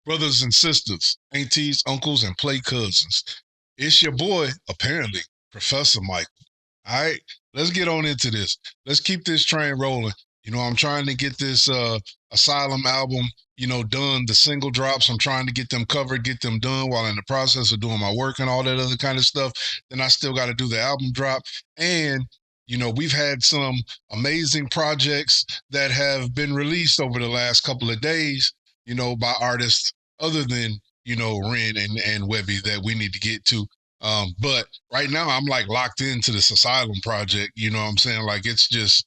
brothers and sisters, aunties, uncles, and play cousins. It's your boy, apparently, Professor Mike. All right, let's get on into this. Let's keep this train rolling. I'm trying to get this Asylum album, done. The single drops, I'm trying to get them covered, get them done while in the process of doing my work and all that other kind of stuff. Then I still got to do the album drop. And, we've had some amazing projects that have been released over the last couple of days, by artists other than, Ren and Webby that we need to get to. But right now I'm like locked into this Asylum project. You know what I'm saying? Like it's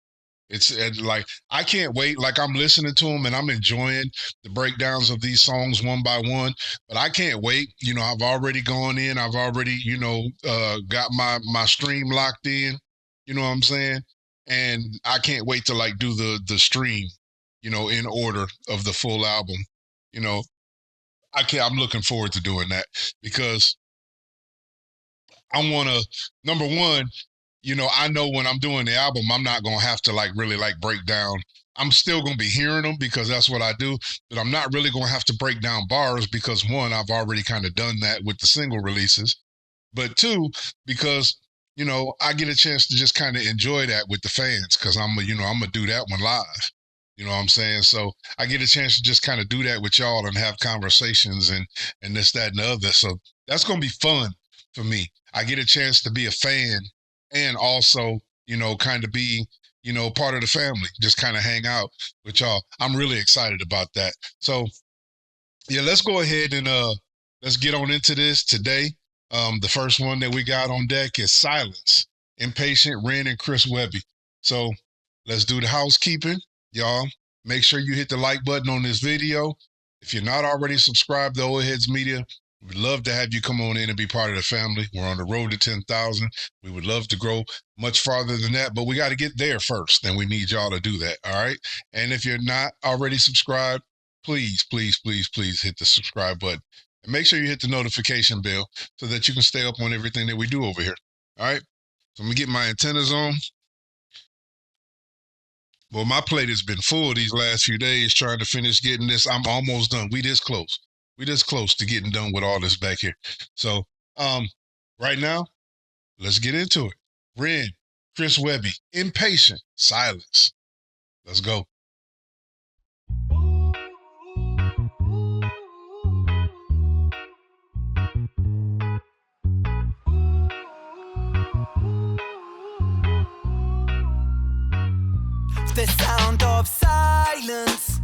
like I can't wait. Like I'm listening to them and I'm enjoying the breakdowns of these songs one by one. But I can't wait. I've already gone in. I've already got my stream locked in. You know what I'm saying? And I can't wait to like do the stream. In order of the full album. You know, I'm looking forward to doing that because I want to, number one, I know when I'm doing the album, I'm not going to have to like really like break down. I'm still going to be hearing them because that's what I do, but I'm not really going to have to break down bars because one, I've already kind of done that with the single releases, but two, because, I get a chance to just kind of enjoy that with the fans because I'm going to do that one live. You know what I'm saying? So I get a chance to just kind of do that with y'all and have conversations and this, that, and the other. So that's going to be fun for me. I get a chance to be a fan and also, kind of be, part of the family, just kind of hang out with y'all. I'm really excited about that. So yeah, let's go ahead and let's get on into this today. The first one that we got on deck is Silence, Inpatient, Ren, and Chris Webby. So let's do the housekeeping. Y'all, make sure you hit the like button on this video. If you're not already subscribed to Old Heads Media, we'd love to have you come on in and be part of the family. We're on the road to 10,000. We would love to grow much farther than that, but we got to get there first, and we need y'all to do that, all right? And if you're not already subscribed, please, please, please, please hit the subscribe button. And make sure you hit the notification bell so that you can stay up on everything that we do over here, all right? So I'm going to get my antennas on. Well, my plate has been full these last few days trying to finish getting this. I'm almost done. We this close. We this close to getting done with all this back here. So, right now, let's get into it. Ren, Chris Webby, Inpatient, Silence. Let's go. The sound of silence,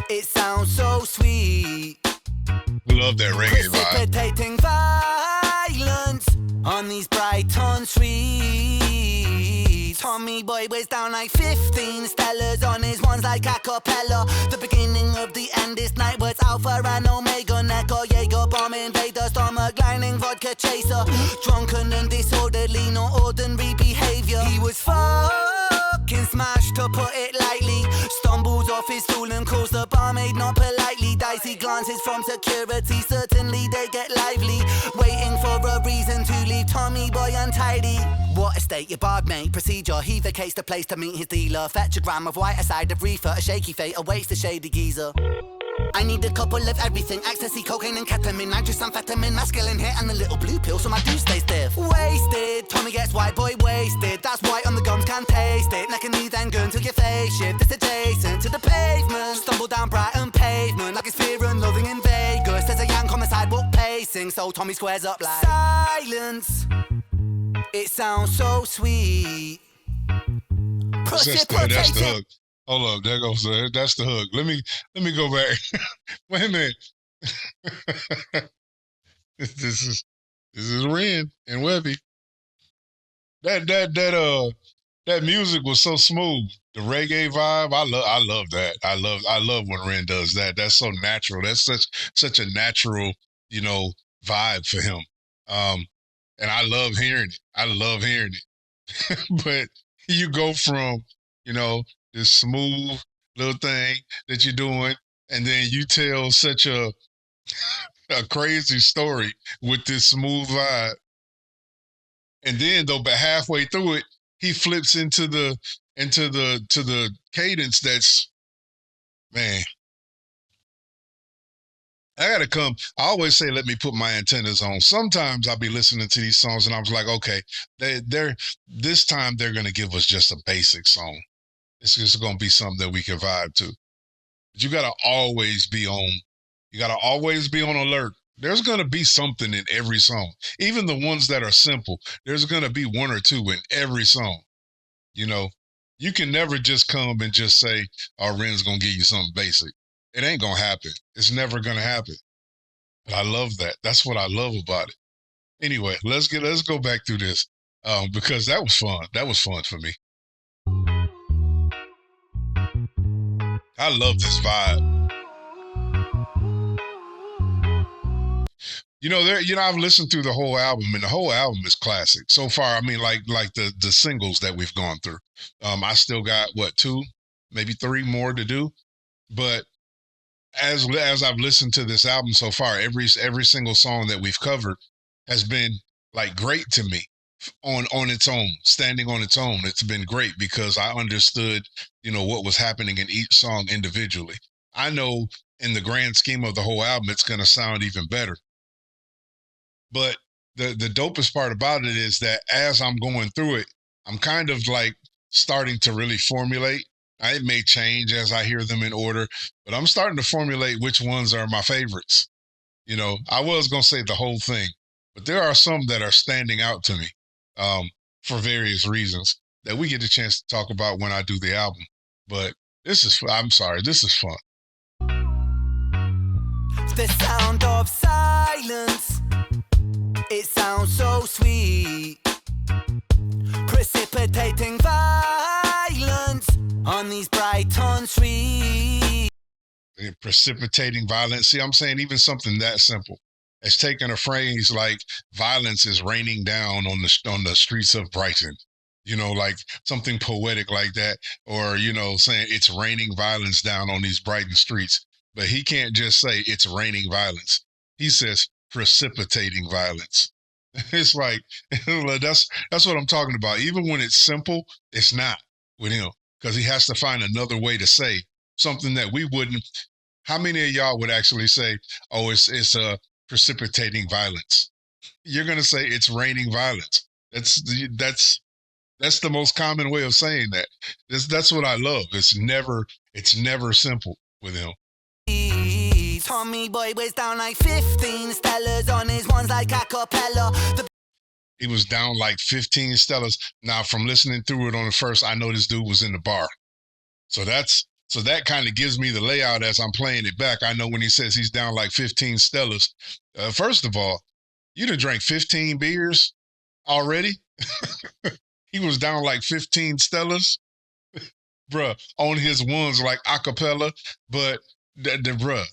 it sounds so sweet. We love that reggae vibe. Precipitating violence on these Brighton streets. Tommy Boy weighs down like 15 Stellas on his ones like a cappella. The beginning of the end, this night was Alpha and Omega. Neco, Jaeger, bomb invader, stomach lining, vodka chaser. Drunken and disorderly, no ordinary behavior. He was fucking smashed, to put it lightly. Stumbles off his stool and calls the barmaid not politely. Dicey glances from security, certainly they get lively. Waiting for a reason to leave Tommy Boy untidy. What a state, you barred mate. Procedure, he vacates the place to meet his dealer. Fetch a gram of white, a side of reefer. A shaky fate awaits the shady geezer. I need a couple of everything. Ecstasy, cocaine and ketamine. Nitrous amphetamine, masculine hit and a little blue pill so my dude stays stiff. Wasted, Tommy gets white boy wasted. That's white on the gums, can't taste it. Neck and knee then gun till your face shift. It's adjacent to the pavement. Stumble down Brighton pavement like it's fear and loathing in Vegas. There's a yank on the sidewalk pacing, so Tommy squares up like silence. It sounds so sweet. That's the hook. Hold up, there goes that's the hook. Let me go back. Wait a minute. This is Ren and Webby. That music was so smooth. The reggae vibe, I love that. I love when Ren does that. That's so natural. That's such a natural, vibe for him. And I love hearing it. But you go from, this smooth little thing that you're doing, and then you tell such a crazy story with this smooth vibe. And then though, but halfway through it, he flips into the cadence that's, man. I gotta come. I always say, let me put my antennas on. Sometimes I'll be listening to these songs and I was like, okay, they're this time they're gonna give us just a basic song. It's just gonna be something that we can vibe to. But you gotta always be on. You gotta always be on alert. There's gonna be something in every song, even the ones that are simple. There's gonna be one or two in every song. You know, you can never just come and just say, "Our Ren's gonna give you something basic." It ain't gonna happen. It's never gonna happen. But I love that. That's what I love about it. Anyway, let's go back through this because that was fun. That was fun for me. I love this vibe. I've listened through the whole album, and the whole album is classic so far. I mean, like the singles that we've gone through. I still got what, two, maybe three more to do, but as I've listened to this album so far, every single song that we've covered has been like great to me on its own, standing on its own. It's been great because I understood, what was happening in each song individually. I know in the grand scheme of the whole album, it's going to sound even better. But the dopest part about it is that as I'm going through it, I'm kind of like starting to really formulate. It may change as I hear them in order, but I'm starting to formulate which ones are my favorites. I was gonna say the whole thing, but there are some that are standing out to me for various reasons that we get a chance to talk about when I do the album. But I'm sorry, this is fun. The sound of silence, it sounds so sweet, precipitating violence on these Brighton streets. Precipitating violence. See, I'm saying even something that simple as taking a phrase like "violence is raining down on the streets of Brighton," like something poetic like that, or saying it's raining violence down on these Brighton streets. But he can't just say it's raining violence. He says precipitating violence. It's like that's what I'm talking about. Even when it's simple, it's not with him because he has to find another way to say something that we wouldn't. How many of y'all would actually say, "Oh, it's precipitating violence"? You're gonna say it's raining violence. That's the most common way of saying that. That's what I love. It's never simple with him. Tommy boy was down like 15 Stellas on his ones like a cappella. He was down like 15 Stellas. Now, from listening through it on the first, I know this dude was in the bar. So that kind of gives me the layout as I'm playing it back. I know when he says he's down like 15 Stellas. First of all, you done drank 15 beers already? He was down like 15 Stellas. Bruh, on his ones like acapella, but bruh,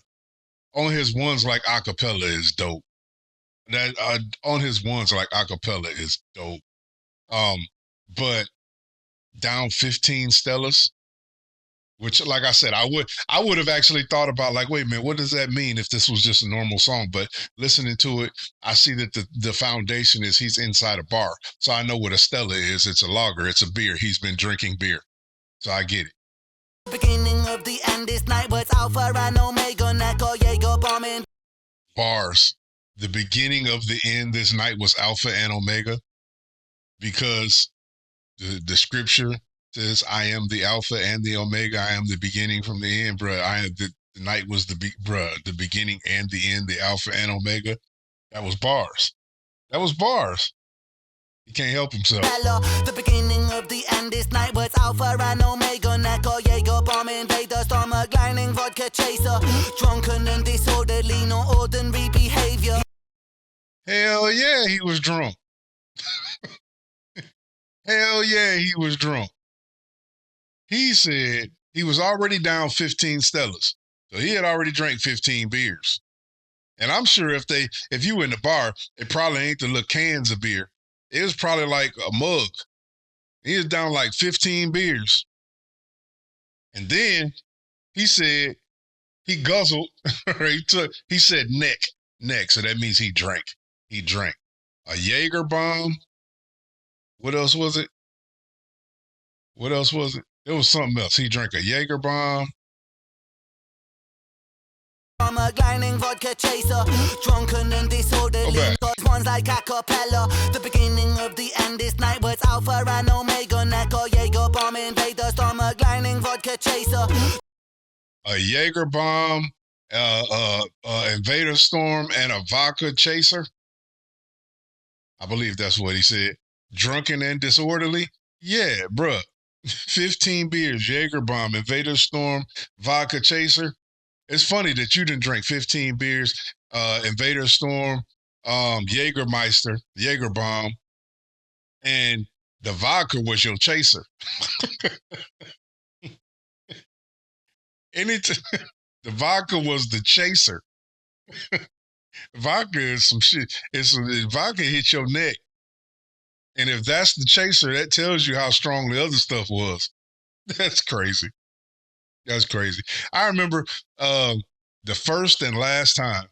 on his ones like acapella is dope. That on his ones like acapella is dope. But down 15 Stellas, which, like I said, I would have actually thought about like, wait a minute, what does that mean if this was just a normal song? But listening to it, I see that the foundation is he's inside a bar, so I know what a Stella is. It's a lager, it's a beer. He's been drinking beer, so I get it. Beginning of the end, this night was Alpha and Omega, Neko, Jaeger bombing. Bars. The beginning of the end this night was Alpha and Omega, because the scripture says, "I am the Alpha and the Omega. I am the beginning from the end, bruh. The night was the beginning and the end, the Alpha and Omega." That was bars. That was bars. He can't help himself. The beginning of the end, this night was Alpha and Omega, Neko, Jaeger bomb, invader, stomach lining, vodka chaser, drunken and disorderly, no ordinary behavior. Hell yeah, he was drunk. Hell yeah, he was drunk. He said he was already down 15 Stellas. So he had already drank 15 beers. And I'm sure if you were in the bar, it probably ain't the little cans of beer. It was probably like a mug. He was down like 15 beers. And then he said he guzzled, he said neck. So that means he drank. He drank a Jaeger bomb. What else was it? It was something else. He drank a Jaeger bomb. I'm a grinding vodka chaser, drunken and disorderly. Those ones like a cappella. The beginning of the end is night, but it's Alpha and Omega. Neco, Jaeger bomb, invader storm, a grinding vodka chaser. A Jaeger bomb, invader storm, and a vodka chaser. I believe that's what he said. Drunken and disorderly. Yeah, bruh. 15 beers, Jaeger bomb, invader storm, vodka chaser. It's funny that you didn't drink 15 beers, Invader Storm, Jägermeister, Jaeger bomb, and the vodka was your chaser. The vodka was the chaser. Vodka is some shit. Vodka hit your neck. And if that's the chaser, that tells you how strong the other stuff was. That's crazy. That's crazy. I remember the first and last time,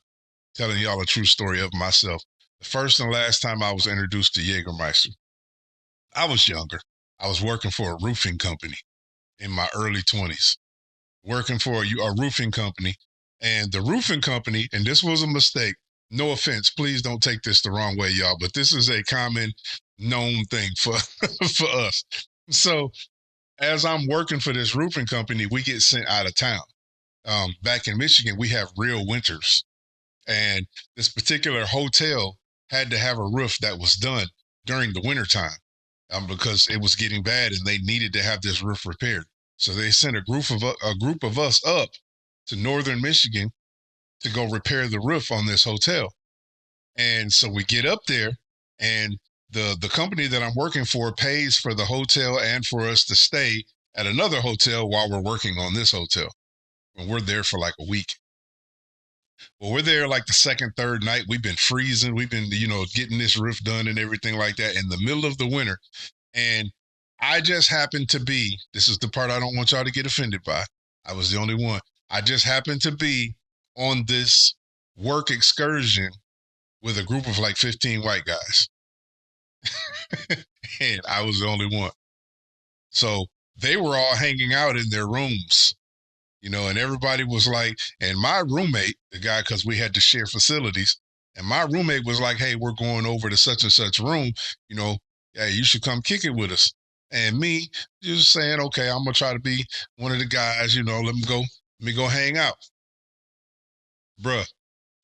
telling y'all a true story of myself, the first and last time I was introduced to Jägermeister. I was younger. I was working for a roofing company in my early 20s, working for a roofing company. And the roofing company, and this was a mistake, no offense, please don't take this the wrong way, y'all, but this is a common known thing for, for us. So as I'm working for this roofing company, we get sent out of town. Back in Michigan, we have real winters. And this particular hotel had to have a roof that was done during the wintertime because it was getting bad and they needed to have this roof repaired. So they sent a group of us up to northern Michigan to go repair the roof on this hotel. And so we get up there, and the company that I'm working for pays for the hotel and for us to stay at another hotel while we're working on this hotel. And we're there for like a week. Well, we're there like the second, third night. We've been freezing. We've been, getting this roof done and everything like that in the middle of the winter. And I just happened to be, this is the part I don't want y'all to get offended by. I was the only one. I just happened to be on this work excursion with a group of like 15 white guys. And I was the only one. So they were all hanging out in their rooms, and everybody was like, and my roommate, the guy, because we had to share facilities, and my roommate was like, hey, we're going over to such and such room, hey, you should come kick it with us. And me just saying, okay, I'm going to try to be one of the guys, let me go hang out. Bruh,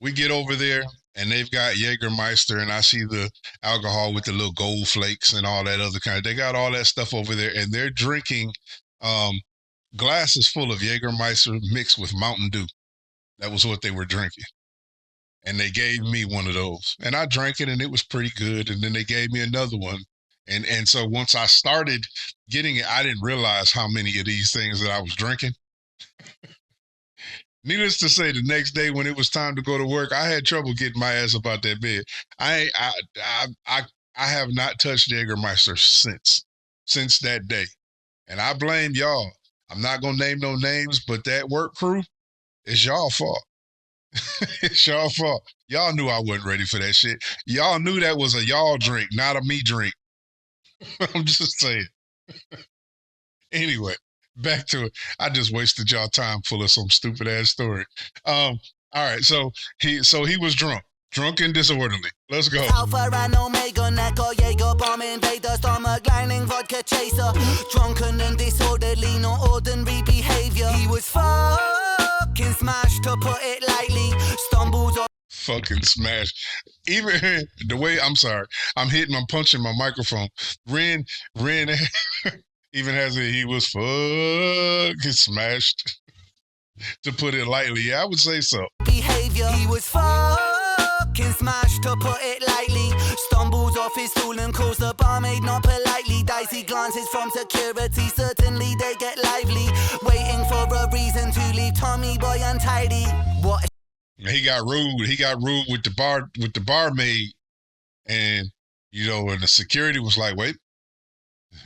we get over there, and they've got Jägermeister, and I see the alcohol with the little gold flakes and all that other kind. They got all that stuff over there, and they're drinking glasses full of Jägermeister mixed with Mountain Dew. That was what they were drinking. And they gave me one of those. And I drank it, and it was pretty good. And then they gave me another one. And so once I started getting it, I didn't realize how many of these things that I was drinking. Needless to say, the next day when it was time to go to work, I had trouble getting my ass up out that bed. I have not touched Jägermeister since that day. And I blame y'all. I'm not going to name no names, but that work crew, it's y'all fault. It's y'all fault. Y'all knew I wasn't ready for that shit. Y'all knew that was a y'all drink, not a me drink. I'm just saying. Anyway, back to it. I just wasted y'all time full of some stupid ass story. All right, so he was drunk and disorderly. Let's go. Alpha and Omega, Neco, Jaeger bomb, invader storm, a grinding vodka chaser, drunken and disorderly, no ordinary behavior. He was fucking smashed, to put it lightly. Stumbles on fucking smash. Even the way, I'm sorry, I'm punching my microphone. Ren even has it, he was fucking smashed. To put it lightly, yeah, I would say so. Behavior, he was fucking smashed, to put it lightly. Stumbles off his stool and calls the barmaid not politely. Dicey glances from security, certainly they get lively. Waiting for a reason to leave Tommy Boy untidy. What? He got rude. He got rude with the barmaid, and and the security was like, wait.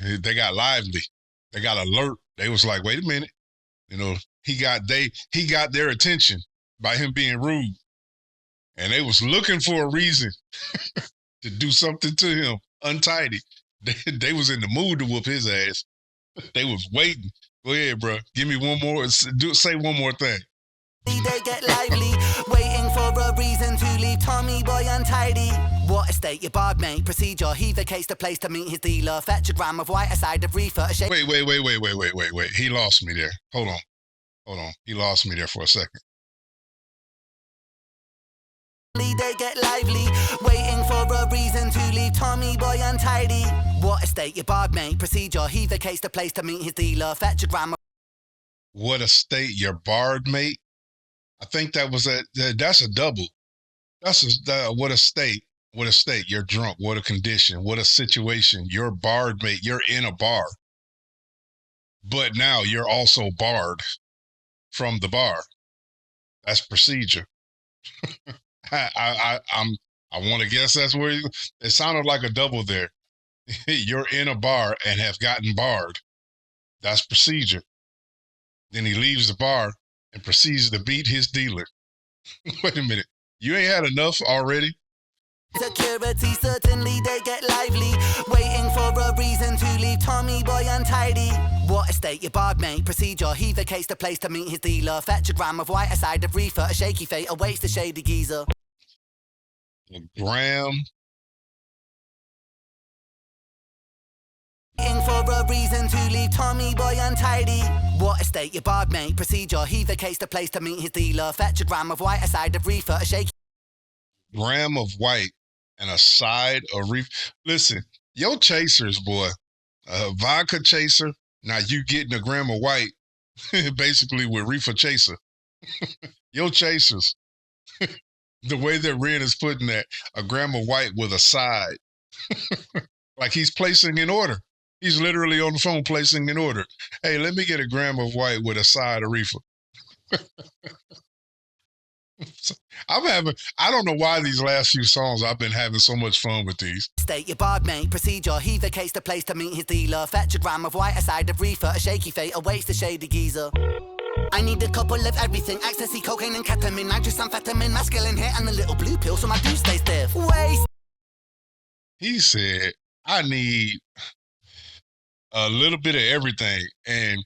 They got lively. They got alert. They was like, wait a minute. He got their attention by him being rude. And they was looking for a reason to do something to him untidy. They was in the mood to whoop his ass. They was waiting. Go ahead, bro. Give me one more. Say one more thing. They get lively, waiting for a reason to leave Tommy Boy untidy. What a state, your barred mate. Procedure, he vacates the place to meet his dealer. Fetch a gram of white, a side of reefer, a shake. Wait. He lost me there. Hold on. He lost me there for a second. They get lively, waiting for a reason to leave Tommy Boy untidy. What a state, your barred mate. Procedure, he vacates the place to meet his dealer. Fetch a gram of... What a state, your barred mate. I think that was that's a double. What a state. What a state. You're drunk. What a condition. What a situation. You're barred mate. You're in a bar. But now you're also barred from the bar. That's procedure. I want to guess that's where it sounded like a double there. You're in a bar and have gotten barred. That's procedure. Then he leaves the bar and proceeds to beat his dealer. Wait a minute. You ain't had enough already? Security, certainly they get lively, waiting for a reason to leave Tommy Boy untidy. What a state, your barred mate. Procedure, he vacates the place to meet his dealer. Fetch a gram of white, a side of reefer, a shaky fate awaits the shady geezer. A gram. Waiting for a reason to leave Tommy Boy untidy. What a state, your barred mate. Procedure, he vacates the place to meet his dealer. Fetch a gram of white, a side of reefer, a shaky... Gram of white and a side of reefer. Listen, your chasers, boy, vodka chaser. Now you getting a gram of white, basically with reefer chaser. Your chasers, the way that Ren is putting that, a gram of white with a side, like he's placing an order. He's literally on the phone placing an order. Hey, let me get a gram of white with a side of reefer. I don't know why these last few songs I've been having so much fun with these. State, your barred mate. Procedure, he vacates the place to meet his dealer. Fetch a gram of white, a side of reefer, a shaky fate awaits the shady geezer. I need a couple of everything, ecstasy, cocaine and ketamine, nitrous amphetamine, masculine hit and a little blue pill so my dude stays stiff. Waste. He said, I need a little bit of everything, and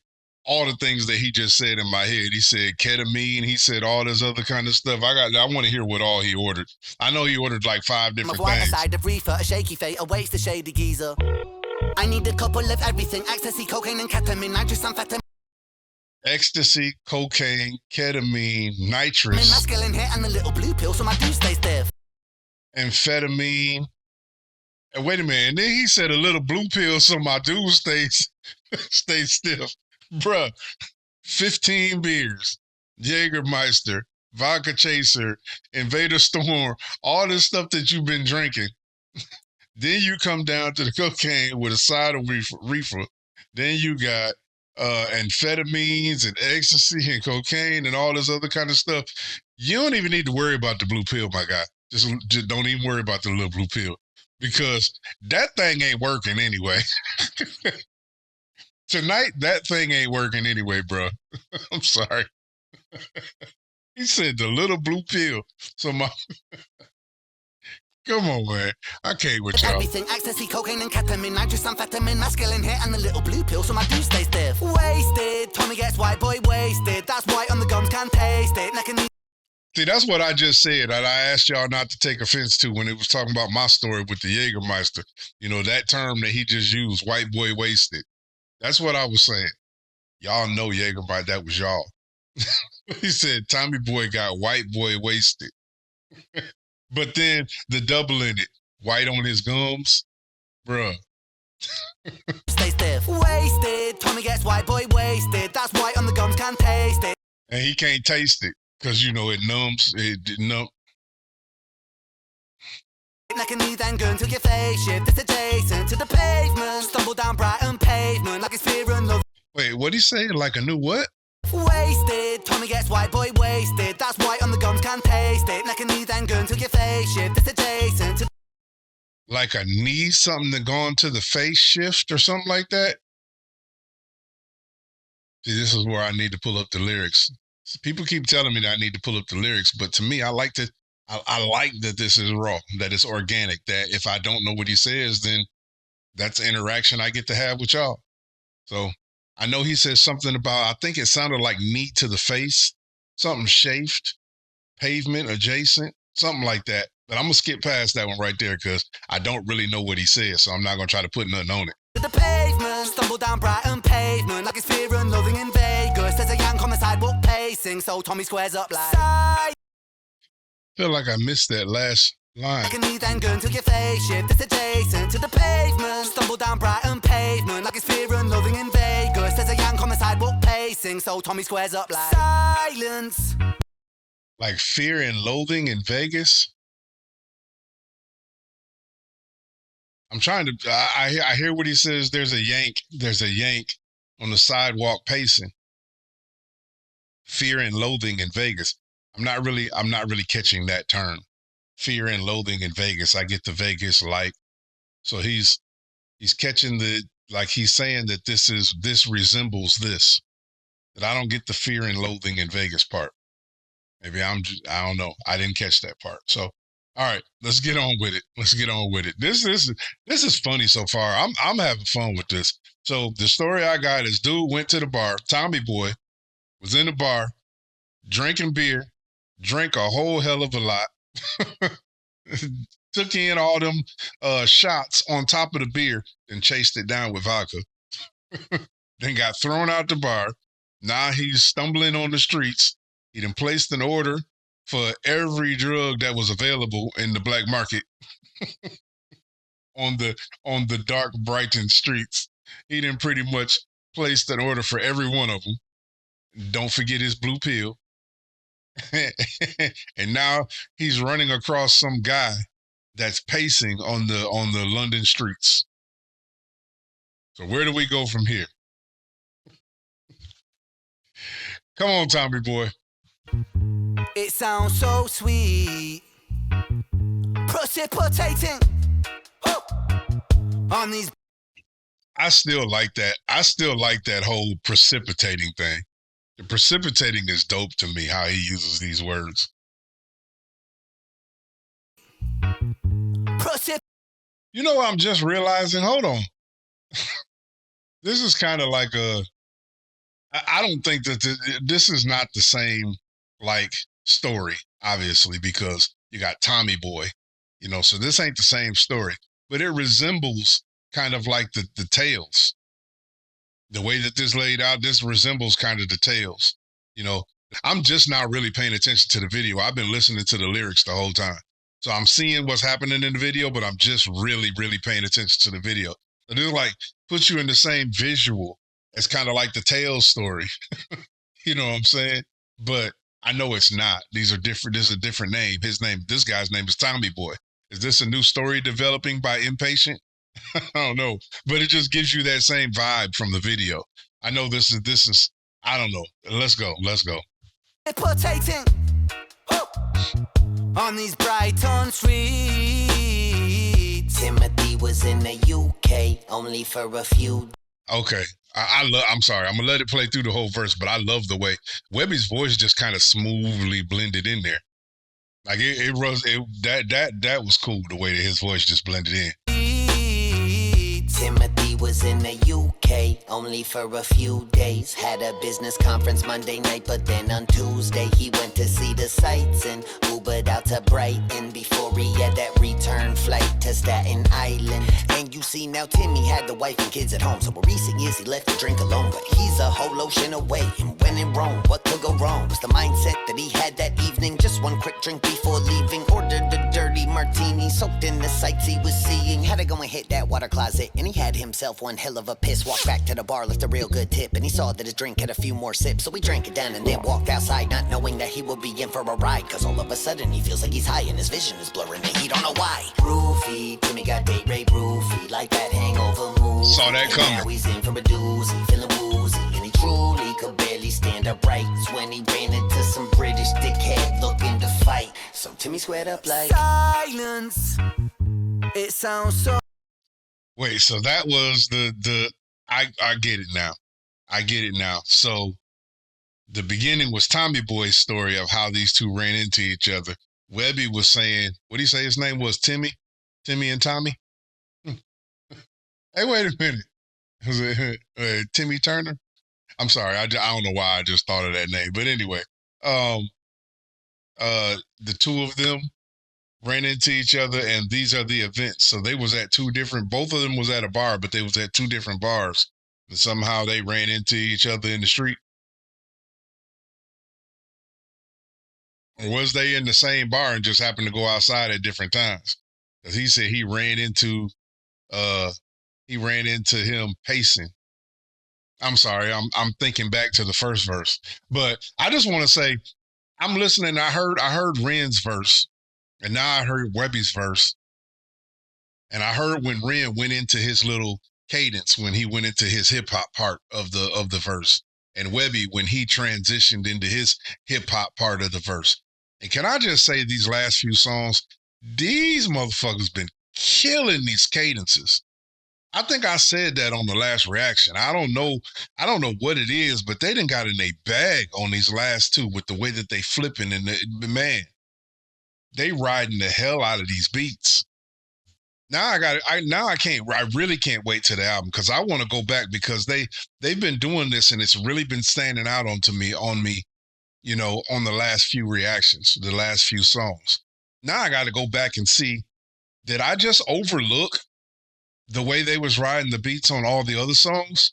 all the things that he just said in my head. He said ketamine, he said all this other kind of stuff. I want to hear what all he ordered. I know he ordered like 5 different things. A side of reefer, a shaky fate awaits the shady geezer. I need a couple of everything, ecstasy, cocaine and ketamine, nitrous amphetamine. Ecstasy, cocaine, ketamine, nitrous. Masculine hit and a little blue pill so my dude stays stiff. Amphetamine. And wait a minute, and then he said a little blue pill so my dude stays stiff. Bruh, 15 beers, Jägermeister, vodka chaser, Invader Storm, all this stuff that you've been drinking. Then you come down to the cocaine with a side of reefer. Then you got amphetamines and ecstasy and cocaine and all this other kind of stuff. You don't even need to worry about the blue pill, my guy. Just don't even worry about the little blue pill, because that thing ain't working anyway. Tonight, that thing ain't working anyway, bro. I'm sorry. He said the little blue pill. So my... Come on, man. I can't with y'all. Everything, ecstasy, cocaine and ketamine, nitrous amphetamine, masculine hit and the little blue pill so my dude stays stiff. Wasted, Tommy gets white boy wasted. That's white on the gums, can't taste it. See, that's what I just said. I asked y'all not to take offense to when it was talking about my story with the Jägermeister. You know, that term that he just used, white boy wasted. That's what I was saying. Y'all know Jägermeister, that was y'all. He said Tommy Boy got white boy wasted. But then the double in it, white on his gums, bruh. Stay stiff. Wasted, Tommy gets white boy wasted. That's white on the gums, can't taste it. And he can't taste it, because, you know, it numbs, Like a knee then gun took your face shift. It's adjacent to the pavement. Stumble down Brighton pavement like it's fear and love. Wait, what'd he say? Like a new what? Wasted, Tommy gets white boy wasted. That's white on the gums, can't taste it. Like a knee then gun took your face shift. It's adjacent to... Like a knee, something that gone to the face shift or something like that? See, this is where I need to pull up the lyrics. People keep telling me that I need to pull up the lyrics, but to me, I like that this is raw, that it's organic, that if I don't know what he says, then that's interaction I get to have with y'all. So I know he says something about, I think it sounded like knee to the face. something chafed, pavement adjacent, something like that. But I'm gonna skip past that one right there because I don't really know what he said, so I'm not gonna try to put nothing on it. The pavement, stumble down Brighton pavement like it's fear and loathing in Vegas. There's a yank on the sidewalk pacing, so Tommy squares up like I feel like I missed that last line. I can need then gun till your face shift. It's adjacent to the pavement. Stumble down Brighton pavement like it's fear and loathing in Vegas. There's a yank on the sidewalk pacing, so Tommy squares up like silence. Like fear and loathing in Vegas. I'm trying to. I hear what he says. There's a yank. There's a yank on the sidewalk pacing. Fear and loathing in Vegas. I'm not really catching that term. Fear and loathing in Vegas. I get the Vegas like. So he's catching the, like he's saying that this resembles this. That I don't get the fear and loathing in Vegas part. Maybe I don't know. I didn't catch that part. So, all right, let's get on with it. This is funny so far. I'm having fun with this. So the story I got is dude went to the bar. Tommy Boy was in the bar drinking beer, drank a whole hell of a lot, took in all them shots on top of the beer, and chased it down with vodka. Then got thrown out the bar. Now he's stumbling on the streets. He done placed an order for every drug that was available in the black market on the dark Brighton streets. He done pretty much placed an order for every one of them. Don't forget his blue pill. And now he's running across some guy that's pacing on the London streets. So where do we go from here? Come on, Tommy Boy. It sounds so sweet. Precipitating on these. I still like that. I still like that whole precipitating thing. The precipitating is dope to me, how he uses these words. You know what I'm just realizing? Hold on. This is kind of like I don't think that this is not the same like story, obviously, because you got Tommy Boy, so this ain't the same story, but it resembles kind of like the tales. The way that this laid out, this resembles kind of the tales. I'm just now really paying attention to the video. I've been listening to the lyrics the whole time. So I'm seeing what's happening in the video, but I'm just really, really paying attention to the video. So this like puts you in the same visual as kind of like the tales story. You know what I'm saying? But I know it's not. These are different. This is a different name. This guy's name is Tommy Boy. Is this a new story developing by Inpatient? I don't know, but it just gives you that same vibe from the video. I know this is. I don't know. Let's go. On these Brighton streets, Timothy was in the UK only for a few. Okay, I'm sorry. I'm gonna let it play through the whole verse, but I love the way Webby's voice just kind of smoothly blended in there. Like that was cool the way that his voice just blended in. Timothy was in the UK only for a few days. Had a business conference Monday night, but then on Tuesday he went to see the sights and Ubered out to Brighton before he had that return flight to Staten Island. And you see now Timmy had the wife and kids at home, so in recent years he left to drink alone. But he's a whole ocean away, and when in Rome, what could go wrong? Was the mindset that he had that evening. Just one quick drink before leaving, ordered a dirty martini, soaked in the sights he was seeing. Had to go and hit that water closet, and he had himself one hell of a piss. Walked back to the bar, left a real good tip, and he saw that his drink had a few more sips, so he drank it down and then walked outside, not knowing that he would be in for a ride. Cause all of a sudden he feels like he's high and his vision is blurring and he don't know why. Roofy, Timmy got date rape roofy, like that hangover movie. Saw that coming. Now he's in for a doozy, feeling woozy, and he truly could barely stand upright when he ran into some British dickhead looking to fight. So Timmy squared up like silence. It sounds so. Wait, so that was I get it now. So the beginning was Tommy Boy's story of how these two ran into each other. Webby was saying, what did he say his name was? Timmy and Tommy? Hey, wait a minute. Was it Timmy Turner? I'm sorry. I don't know why I just thought of that name. But anyway, um, the two of them ran into each other, and these are the events. So they was at two different. Both of them was at a bar, but they was at two different bars, and somehow they ran into each other in the street. Or was they in the same bar and just happened to go outside at different times? Because he said uh he ran into him pacing. I'm sorry, I'm thinking back to the first verse. But I just want to say I'm listening. I heard Ren's verse, and now I heard Webby's verse. And I heard when Ren went into his little cadence, when he went into his hip hop part of the verse, and Webby when he transitioned into his hip hop part of the verse. And can I just say, these last few songs, these motherfuckers been killing these cadences. I think I said that on the last reaction. I don't know what it is, but they done got in a bag on these last two with the way that they flipping, and man, they riding the hell out of these beats. Now I really can't wait to the album, because I want to go back, because they've been doing this and it's really been standing out on me, on the last few reactions, the last few songs. Now I got to go back and see, did I just overlook the way they was riding the beats on all the other songs?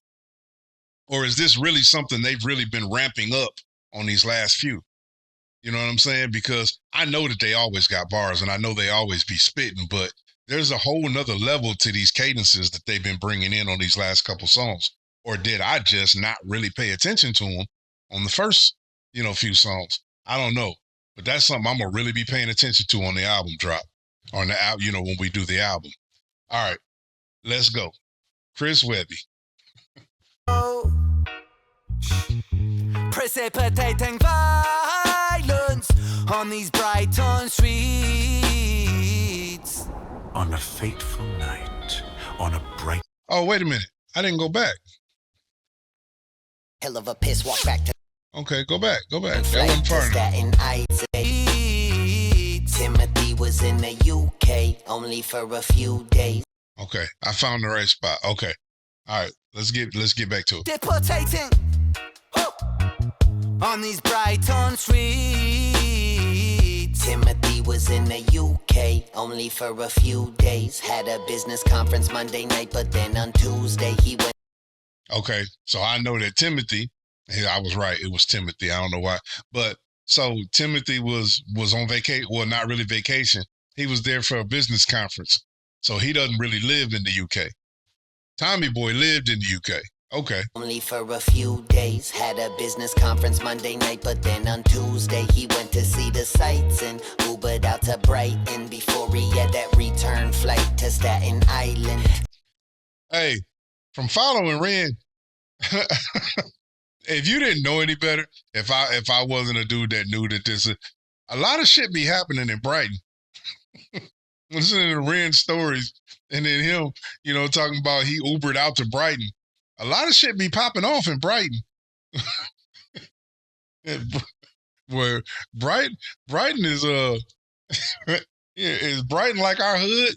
Or is this really something they've really been ramping up on these last few? You know what I'm saying? Because I know that they always got bars, and I know they always be spitting, but there's a whole nother level to these cadences that they've been bringing in on these last couple songs. Or did I just not really pay attention to them on the first, few songs? I don't know. But that's something I'm going to really be paying attention to on the album drop. On the album, when we do the album. All right, let's go. Chris Webby. Precipitating violence on these Brighton streets. On a fateful night, on a bright... Oh, wait a minute. I didn't go back. Hell of a piss walk back to... Okay, go back. That wasn't far enough. Timothy was in the UK only for a few days. Okay, I found the right spot. Okay. All right, let's get back to it. Deportating on these Brighton streets. Timothy was in the UK only for a few days. Had a business conference Monday night, but then on Tuesday he went. Okay, so I know that Timothy, I was right, it was Timothy. I don't know why. But so Timothy was on vacation. Well, not really vacation. He was there for a business conference. So he doesn't really live in the UK. Tommy Boy lived in the UK. Okay. Only for a few days. Had a business conference Monday night, but then on Tuesday he went to see the sights and Ubered out to Brighton before he had that return flight to Staten Island. Hey, from following Ren, if you didn't know any better, if I wasn't a dude that knew that this, a lot of shit be happening in Brighton. Listening to Ren's stories, and then him, talking about he Ubered out to Brighton. A lot of shit be popping off in Brighton. Where Brighton is is Brighton like our hood?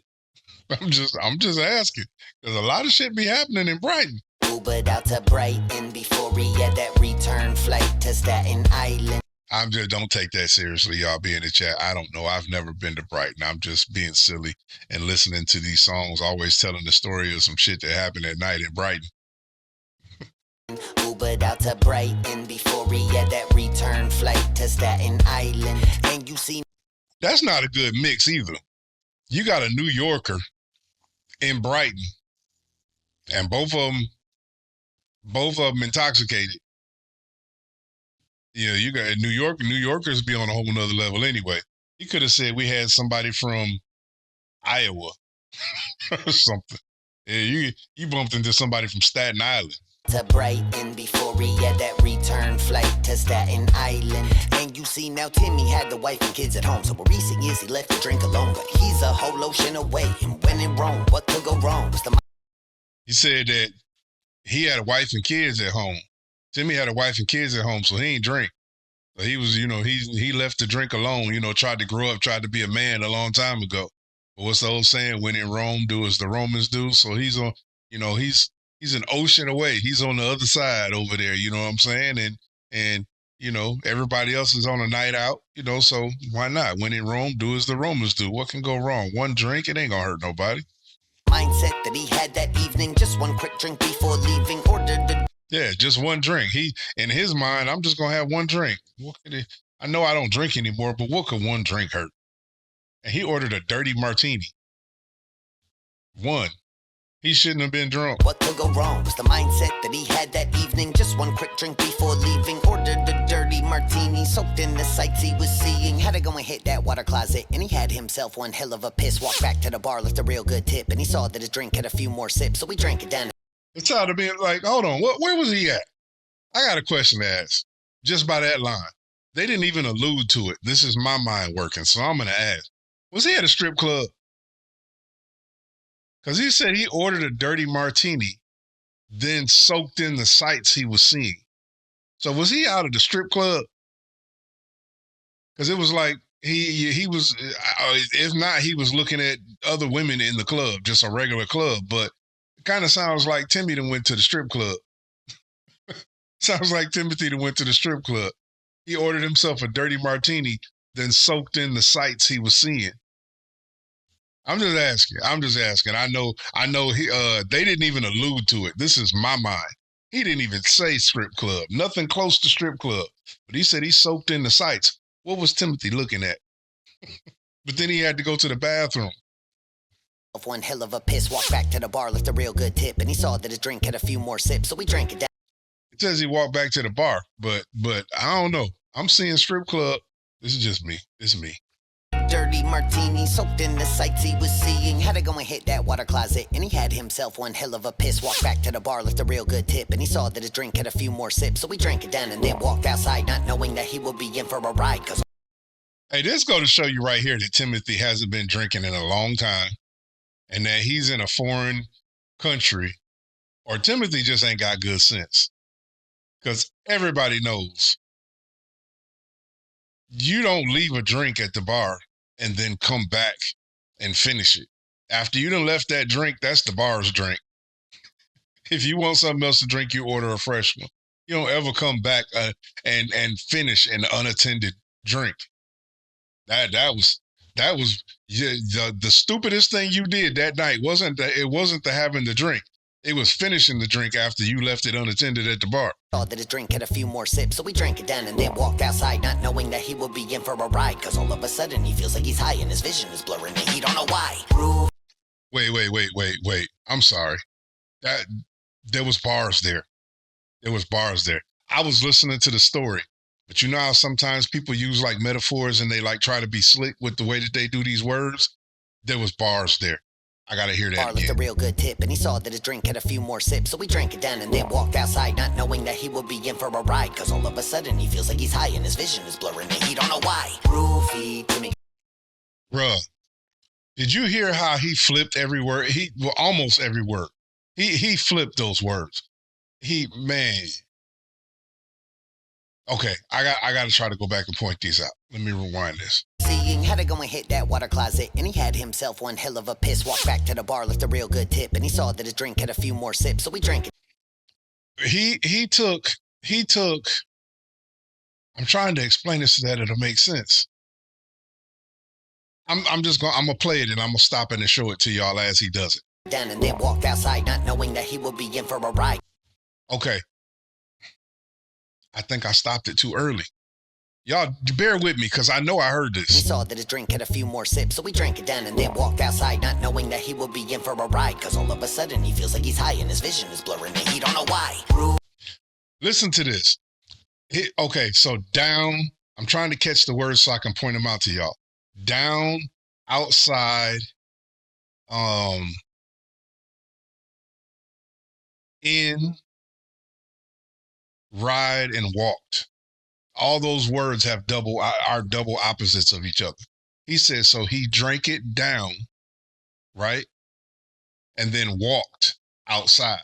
I'm just asking, because a lot of shit be happening in Brighton. Ubered out to Brighton before he had that return flight to Staten Island. Don't take that seriously, y'all be in the chat. I don't know. I've never been to Brighton. I'm just being silly and listening to these songs, always telling the story of some shit that happened at night in Brighton. Ubered out to Brighton before he had that return flight to Staten Island. And you see, that's not a good mix either. You got a New Yorker in Brighton, and both of them intoxicated. You got New Yorkers be on a whole nother level anyway. He could have said we had somebody from Iowa or something. Yeah, you bumped into somebody from Staten Island. To Brighton before he had that return flight to Staten Island. And you see now Timmy had the wife and kids at home. So for recent years he left to drink alone. But he's a whole ocean away. And when in Rome, what could go wrong? He said that he had a wife and kids at home. Timmy had a wife and kids at home, so he ain't drink. So he was, he left to drink alone, tried to grow up, tried to be a man a long time ago. But what's the old saying? When in Rome, do as the Romans do. So he's on, he's an ocean away. He's on the other side over there, you know what I'm saying? And You know, everybody else is on a night out, you know, so why not? When in Rome, do as the Romans do. What can go wrong? One drink, it ain't gonna hurt nobody. Mindset that he had that evening, just one quick drink before leaving, ordered the Yeah, just one drink. He, in his mind, I'm just gonna have one drink. What could he, I know I don't drink anymore, but what could one drink hurt? And he ordered a dirty martini. One. He shouldn't have been drunk. What could go wrong was the mindset that he had that evening. Just one quick drink before leaving. Ordered a dirty martini, soaked in the sights he was seeing. Had to go and hit that water closet, and he had himself one hell of a piss. Walked back to the bar, left a real good tip, and he saw that his drink had a few more sips, so we drank it down. It's out of being like, hold on, where was he at? I got a question to ask. Just by that line. They didn't even allude to it. This is my mind working, so I'm gonna ask. Was he at a strip club? Because he said he ordered a dirty martini, then soaked in the sights he was seeing. So was he out of the strip club? Because it was like he was, if not, he was looking at other women in the club, just a regular club. But it kind of sounds like Timmy done went to the strip club. Sounds like Timothy done went to the strip club. He ordered himself a dirty martini, then soaked in the sights he was seeing. I'm just asking. I know they didn't even allude to it. This is my mind. He didn't even say strip club. Nothing close to strip club. But he said he soaked in the sights. What was Timothy looking at? But then he had to go to the bathroom. One hell of a piss, walked back to the bar, left a real good tip, and he saw that his drink had a few more sips, so we drank it down. It says he walked back to the bar, but I don't know. I'm seeing strip club. This is just me. It's me. Dirty martini, soaked in the sights he was seeing. Had to go and hit that water closet, and he had himself one hell of a piss. Walked back to the bar, left a real good tip, and he saw that his drink had a few more sips, so we drank it down and then walked outside, not knowing that he would be in for a ride. Hey, this go to show you right here that Timothy hasn't been drinking in a long time, and that he's in a foreign country, or Timothy just ain't got good sense. Because everybody knows you don't leave a drink at the bar and then come back and finish it. After you done left that drink, that's the bar's drink. If you want something else to drink, you order a fresh one. You don't ever come back and finish an unattended drink. That was the stupidest thing you did that night. Wasn't the having the drink. It was finishing the drink after you left it unattended at the bar. Saw that his drink had a few more sips, so we drank it down and then walked outside, not knowing that he would be in for a ride. Because all of a sudden he feels like he's high and his vision is blurring and he don't know why. Wait. I'm sorry. There was bars there. I was listening to the story. But you know how sometimes people use like metaphors and they like try to be slick with the way that they do these words? There was bars there. I gotta hear that Bar left a real good tip, and he saw that his drink had a few more sips, so we drank it down and then walked outside, not knowing that he would be in for a ride. Because all of a sudden he feels like he's high and his vision is blurring and he don't know why. Roofie to me. Bruh, did you hear how he flipped every word? Almost every word. He flipped those words. Man. Okay, I got to try to go back and point these out. Let me rewind this. Seeing, had to go and hit that water closet, and he had himself one hell of a piss. Walked back to the bar, left a real good tip, and he saw that his drink had a few more sips, so we drank it. He took. I'm trying to explain this so that it'll make sense. I'm gonna play it and I'm gonna stop it and show it to y'all as he does it. Down and then walked outside, not knowing that he would be in for a ride. Okay. I think I stopped it too early. Y'all bear with me because I know I heard this. He saw that his drink had a few more sips, so we drank it down and then walked outside, not knowing that he would be in for a ride. Because all of a sudden he feels like he's high and his vision is blurring and he don't know why. Listen to this. Okay, so down. I'm trying to catch the words so I can point them out to y'all. Down, outside, in, ride, and walked. All those words are double opposites of each other. He says, so he drank it down, right? And then walked outside.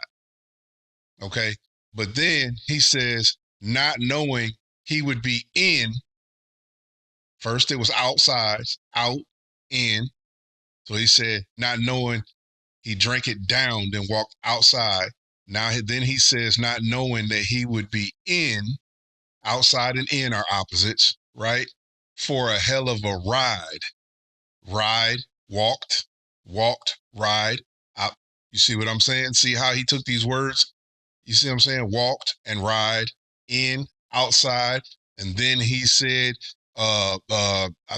Okay. But then he says, not knowing he would be in. First it was outside, out, in. So he said, not knowing he drank it down, then walked outside. Now then he says, not knowing that he would be in outside and in are opposites, right? For a hell of a ride. Ride, walked, walked, ride. You see what I'm saying? See how he took these words? You see what I'm saying? Walked and ride, in, outside. And then he said, I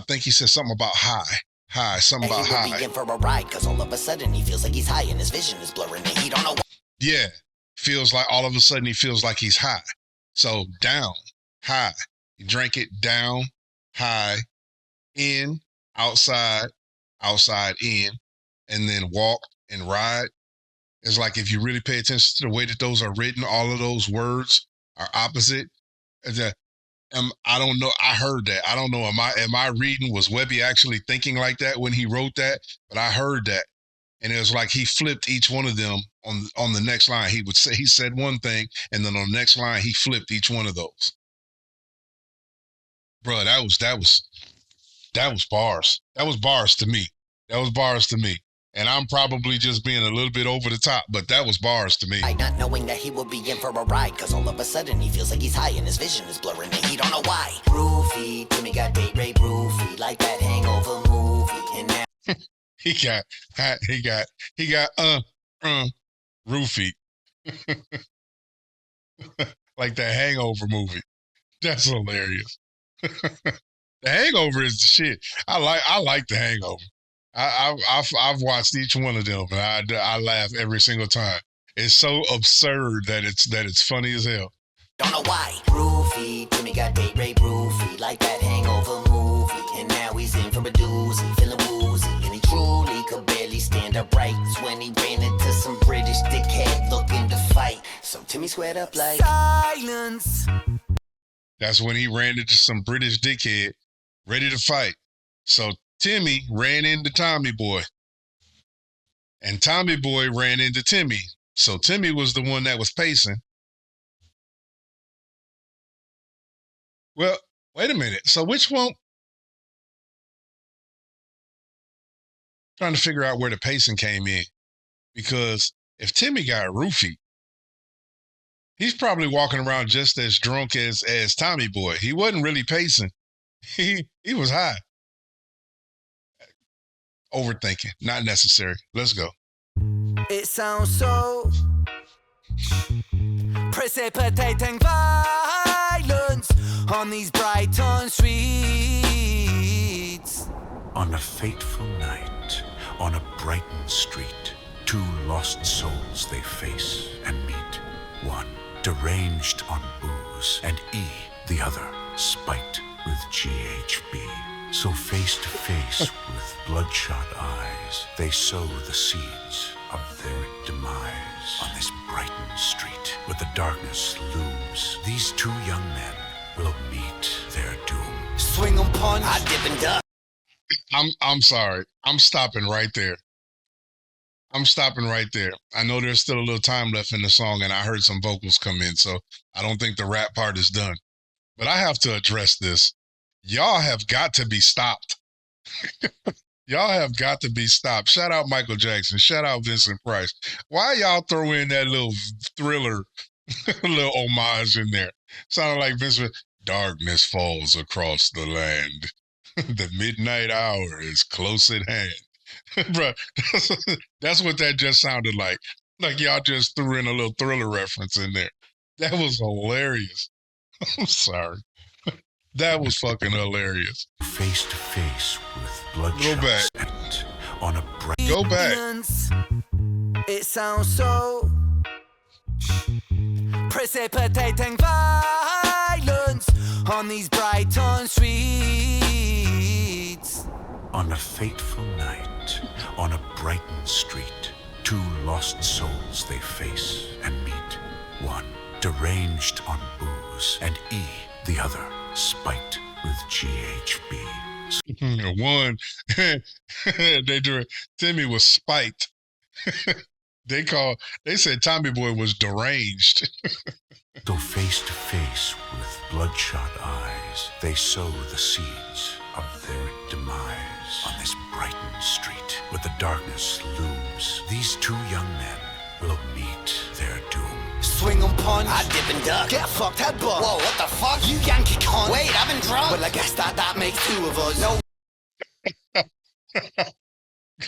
think he said something about high. High, something about high. He will be in for a ride, cause all of a sudden he feels like he's high and his vision is blurring and he don't know why. Yeah, feels like all of a sudden he feels like he's high. So down, high. You drank it down, high, in, outside, outside, in, and then walk and ride. It's like if you really pay attention to the way that those are written, all of those words are opposite. I don't know. I heard that. I don't know. Am I reading? Was Webby actually thinking like that when he wrote that? But I heard that. And it was like he flipped each one of them on the next line. He would say, he said one thing, and then on the next line, he flipped each one of those. Bro, that was bars. That was bars to me. That was bars to me. And I'm probably just being a little bit over the top, but that was bars to me. Not knowing that he will be in for a ride, cause all of a sudden he feels like he's high and his vision is blurring and he don't know why. Roofie, Timmy got Ray roofie, like that Hangover movie, and now he got roofie. Like that Hangover movie. That's hilarious. The Hangover is the shit. I like the Hangover. I've watched each one of them, and I laugh every single time. It's so absurd that it's funny as hell. Don't know why. Roofie, Timmy got Ray roofie, like that Hangover movie, and now he's in for a doozy, feeling woozy, and he truly could barely stand upright when he ran into some British dickhead looking to fight. So Timmy squared up like silence. That's when he ran into some British dickhead ready to fight. So Timmy ran into Tommy Boy. And Tommy Boy ran into Timmy. So Timmy was the one that was pacing. Well, wait a minute. So which one? Trying to figure out where the pacing came in. Because if Timmy got roofied, he's probably walking around just as drunk as Tommy Boy. He wasn't really pacing. He was high. Overthinking, not necessary. Let's go. It sounds so precipitating violence on these Brighton streets. On a fateful night, on a Brighton street, two lost souls they face and meet. One deranged on booze, and the other spiked with GHB. So face to face with bloodshot eyes, they sow the seeds of their demise. On this Brighton street, where the darkness looms, these two young men will meet their doom. Swing 'em punch, I dip and duck. I'm sorry. I'm stopping right there. I know there's still a little time left in the song, and I heard some vocals come in, so I don't think the rap part is done. But I have to address this. Y'all have got to be stopped. Y'all have got to be stopped. Shout out Michael Jackson. Shout out Vincent Price. Why y'all throw in that little Thriller, little homage in there? Sounded like Vincent. Darkness falls across the land. The midnight hour is close at hand. Bro, that's what that just sounded like. Like y'all just threw in a little Thriller reference in there. That was hilarious. I'm sorry. That was fucking hilarious. Face to face with bloodshot. Go back. On a Go back. It sounds so precipitating violence on these Brighton streets. On a fateful night, on a Brighton street, two lost souls they face and meet. One deranged on booze, and the other spiked with GHB. One, Timmy was spiked. They said Tommy Boy was deranged. So face to face with bloodshot eyes, they sow the seeds of their demise. On this Brighton street, where the darkness looms, these two young men will meet their doom. Swing and punch, I dip and duck, get fucked headbutt. Whoa, what the fuck? You Yankee cunt. Wait, I've been drunk. Well, I guess that makes two of us. No.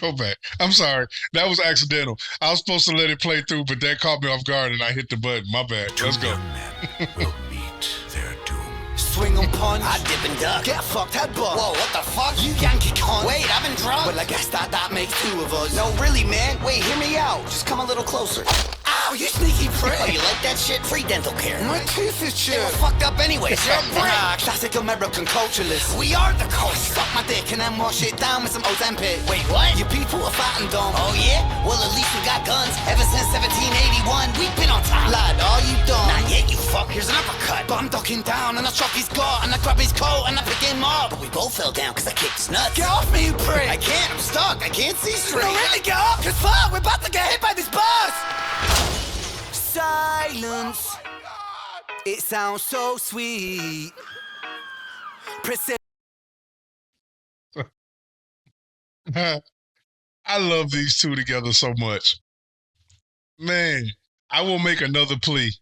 Go back. I'm sorry. That was accidental. I was supposed to let it play through, but that caught me off guard and I hit the button. My bad. Two Let's go. young men will meet their doom. Swing and punch, I dip and duck, get fucked headbutt. Whoa, what the fuck? You Yankee cunt. Wait, I've been drunk. Well, I guess that makes two of us. No, really, man. Wait, hear me out. Just come a little closer. Ow, you sneaky prick. Oh, you like that shit? Free dental care. My teeth is chill. They were fucked up anyways. You're a brick. Classic American culturalist. We are the coast. Fuck my dick and then wash it down with some Ozempic. Wait, what? You people are fat and dumb. Oh, yeah? Well, at least we got guns. Ever since 1781, we've been on top. Lad, all you done? Not yet, you fuck. Here's an uppercut. But I'm ducking down and I chuck his gut and I grab his coat and I pick him up. But we both fell down because I kicked his nuts. Get off me, you prick. I can't. I'm stuck. I can't see straight. No, really, get up. Cause fuck, we're about to get hit by this bus. Silence. It sounds so sweet. I love these two together so much. Man, I will make another plea.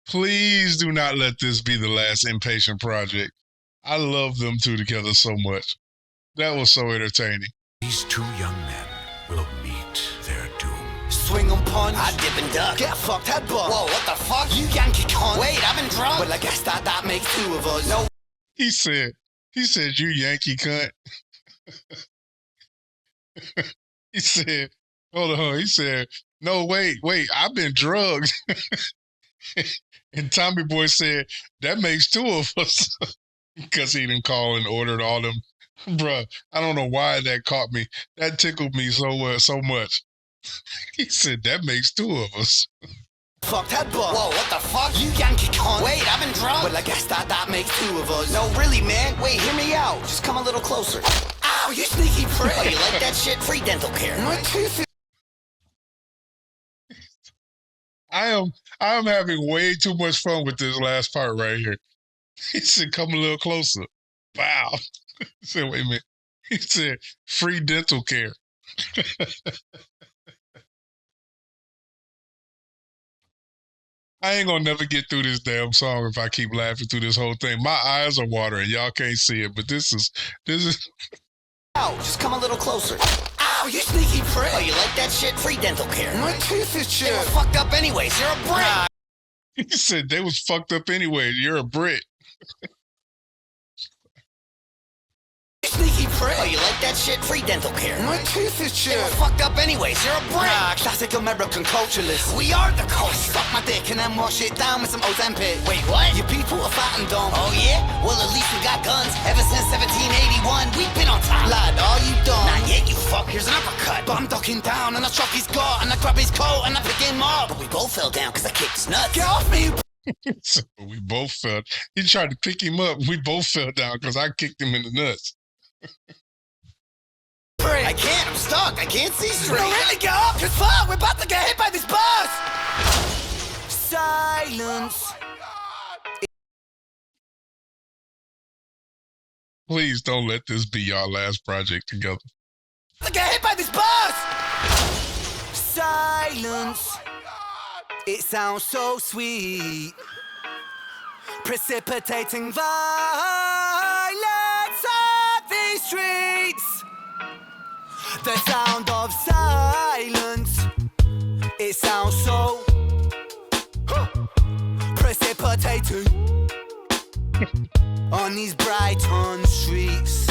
Please do not let this be the last Inpatient project. I love them two together so much. That was so entertaining. These two young men will meet their doom. Swing and punch, I dip and duck, get fucked headbutt. Whoa, what the fuck? You Yankee cunt. Wait, I've been drunk. Well, I guess that makes two of us. No. He said, you Yankee cunt. He said, hold on. He said, no, wait, I've been drugged. And Tommy Boy said, that makes two of us. Because he didn't call and ordered all them. Bruh, I don't know why that caught me. That tickled me so much. He said, that makes two of us. Fucked headbutt. Whoa, what the fuck? You Yankee cunt. Wait, I've been drunk. Well, I guess that makes two of us. No, really, man. Wait, hear me out. Just come a little closer. Ow, you sneaky prick. Oh, you like that shit? Free dental care. My teeth is... I am having way too much fun with this last part right here. He said, come a little closer. Wow. He said, wait a minute. He said, free dental care. I ain't gonna never get through this damn song if I keep laughing through this whole thing. My eyes are watering. Y'all can't see it, but this is. Ow, just come a little closer. Ow, you sneaky prick. Oh, you like that shit? Free dental care. My teeth is chill. They were fucked up anyways. You're a brick. He said they was fucked up anyway. You're a Brit. Sneaky prick. Oh, you like that shit? Free dental care. My teeth is chill. They were fucked up anyways. You're a brick. Classic American culturalist. We are the coast. Fuck my dick and then wash it down with some Ozempic. Wait, what? You people are fat and dumb. Oh, yeah? Well, at least we got guns. Ever since 1781, we've been on top. Lad, all you done? Not yet, you fuck. Here's an uppercut. But I'm ducking down and I chuck his gut and I grab his coat and I pick him up. But we both fell down because I kicked his nuts. Get off me, you So we both fell. He tried to pick him up. We both fell down because I kicked him in the nuts. I can't, I'm stuck. I can't see straight. No, really, get up. Cause fuck, we're about to get hit by this bus. Silence. Please don't let this be y'all last project together. To get hit by this bus. Silence. It sounds so sweet. Precipitating violence of these streets. The sound of silence. It sounds so precipitating on these Brighton streets.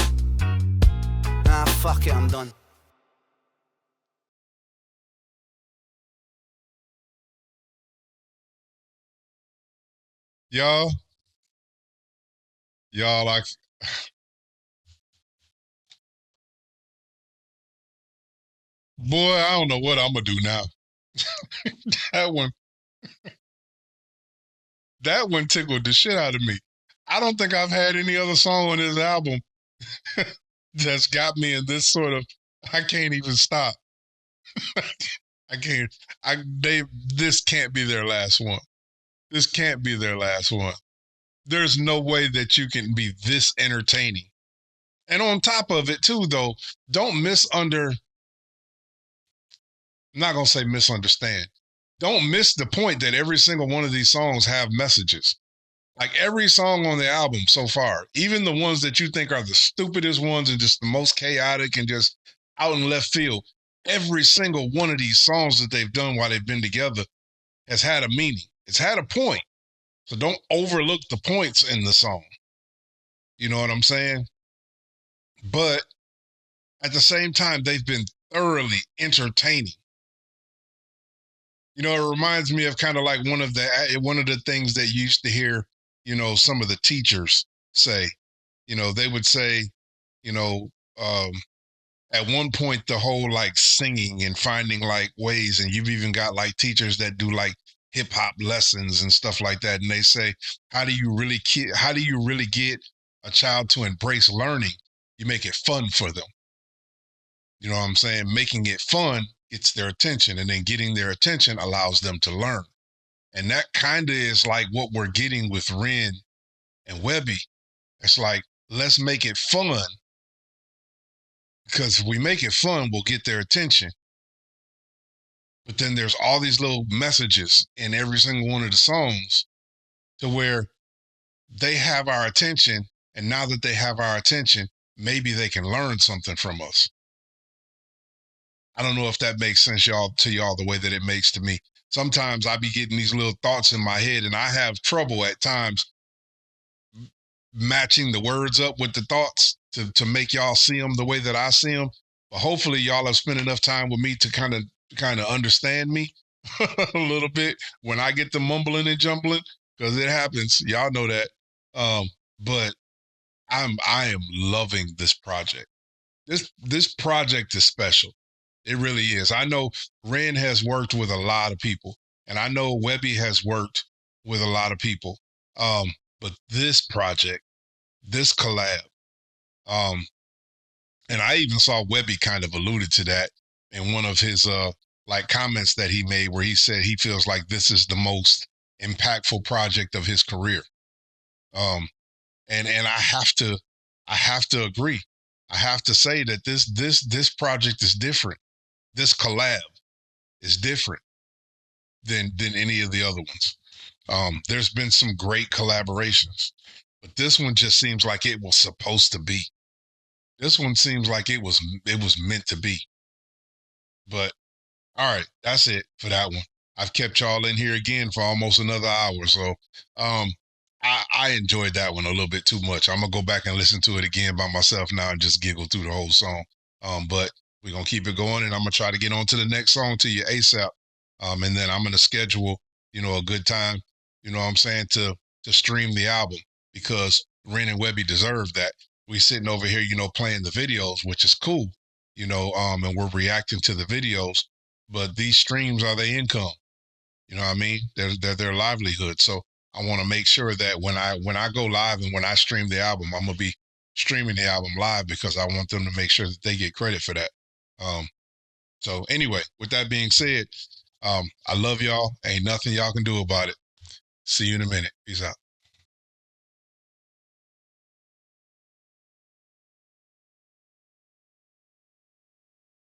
Ah, fuck it, I'm done. Y'all, like, boy, I don't know what I'm gonna do now. That one tickled the shit out of me. I don't think I've had any other song on this album that's got me in this sort of, I can't even stop. I can't, this can't be their last one. This can't be their last one. There's no way that you can be this entertaining. And on top of it too, though, don't I'm not gonna say misunderstand. don't miss the point that every single one of these songs have messages. Like every song on the album so far, even the ones that you think are the stupidest ones and just the most chaotic and just out in left field, every single one of these songs that they've done while they've been together has had a meaning. It's had a point. So don't overlook the points in the song. You know what I'm saying? But at the same time, they've been thoroughly entertaining. You know, it reminds me of kind of like one of the things that you used to hear, you know, some of the teachers say. You know, they would say, you know, at one point the whole like singing and finding like ways, and you've even got like teachers that do like hip hop lessons and stuff like that, and they say, how do you really get a child to embrace learning? You make it fun for them. You know what I'm saying? Making it fun gets their attention, and then getting their attention allows them to learn. And that kind of is like what we're getting with Ren and Webby. It's like, let's make it fun, because if we make it fun, we'll get their attention. But then there's all these little messages in every single one of the songs to where they have our attention. And now that they have our attention, maybe they can learn something from us. I don't know if that makes sense to y'all the way that it makes to me. Sometimes I be getting these little thoughts in my head, and I have trouble at times matching the words up with the thoughts to make y'all see them the way that I see them. But hopefully y'all have spent enough time with me to kind of understand me a little bit when I get to mumbling and jumbling, because it happens. Y'all know that. But I am loving this project. This project is special. It really is. I know Ren has worked with a lot of people, and I know Webby has worked with a lot of people. But this project, this collab, and I even saw Webby kind of alluded to that in one of his like comments that he made, where he said he feels like this is the most impactful project of his career. And I have to agree. I have to say that this project is different. This collab is different than any of the other ones. There's been some great collaborations, but this one just seems like it was supposed to be. This one seems like it was meant to be. But all right, that's it for that one. I've kept y'all in here again for almost another hour, so I enjoyed that one a little bit too much. I'm gonna go back and listen to it again by myself now and just giggle through the whole song. But we're gonna keep it going, and I'm gonna try to get on to the next song to you ASAP. And then I'm gonna schedule, you know, a good time, you know what I'm saying, to stream the album, because Ren and Webby deserve that. We sitting over here, you know, playing the videos, which is cool, you know, and we're reacting to the videos, but these streams are their income. You know what I mean? They're their livelihood. So I want to make sure that when I go live and when I stream the album, I'm gonna be streaming the album live, because I want them to make sure that they get credit for that. So anyway, with that being said, I love y'all. Ain't nothing y'all can do about it. See you in a minute. Peace out.